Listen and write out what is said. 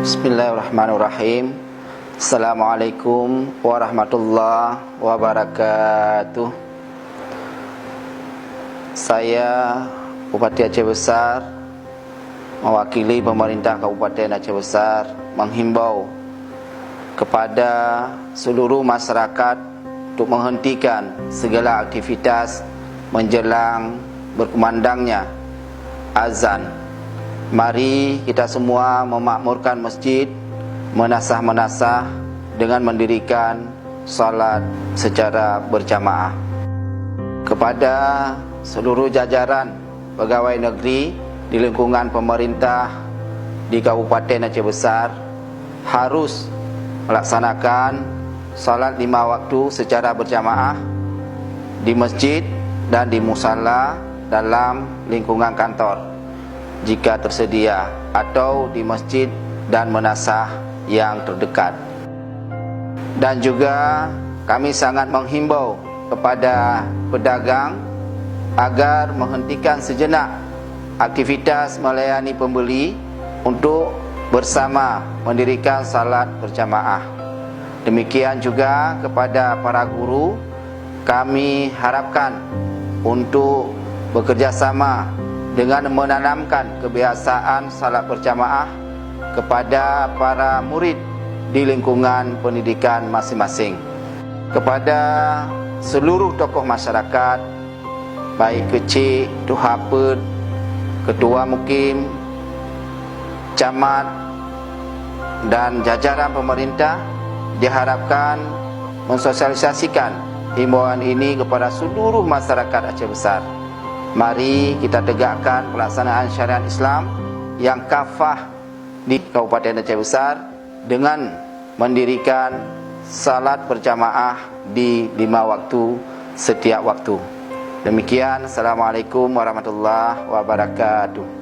Bismillahirrahmanirrahim. Assalamualaikum warahmatullahi wabarakatuh. Saya Bupati Aceh Besar, mewakili pemerintah Kabupaten Aceh Besar, menghimbau kepada seluruh masyarakat untuk menghentikan segala aktivitas menjelang berkumandangnya azan. Mari kita semua memakmurkan masjid, menasah-menasah dengan mendirikan salat secara berjamaah. Kepada seluruh jajaran pegawai negeri di lingkungan pemerintah di Kabupaten Aceh Besar, harus melaksanakan salat 5 waktu secara berjamaah di masjid dan di musala dalam lingkungan kantor jika tersedia, atau di masjid dan menasah yang terdekat. Dan juga kami sangat menghimbau kepada pedagang agar menghentikan sejenak aktivitas melayani pembeli untuk bersama mendirikan salat berjamaah. Demikian juga kepada para guru, kami harapkan untuk bekerjasama dengan menanamkan kebiasaan salat berjamaah kepada para murid di lingkungan pendidikan masing-masing. Kepada seluruh tokoh masyarakat, baik kecil, tuhapet, ketua mukim, camat dan jajaran pemerintah, diharapkan mensosialisasikan himbauan ini kepada seluruh masyarakat Aceh Besar. Mari kita tegakkan pelaksanaan syariat Islam yang kafah di Kabupaten Aceh Besar dengan mendirikan salat berjamaah di 5 waktu setiap waktu. Demikian, Assalamualaikum warahmatullahi wabarakatuh.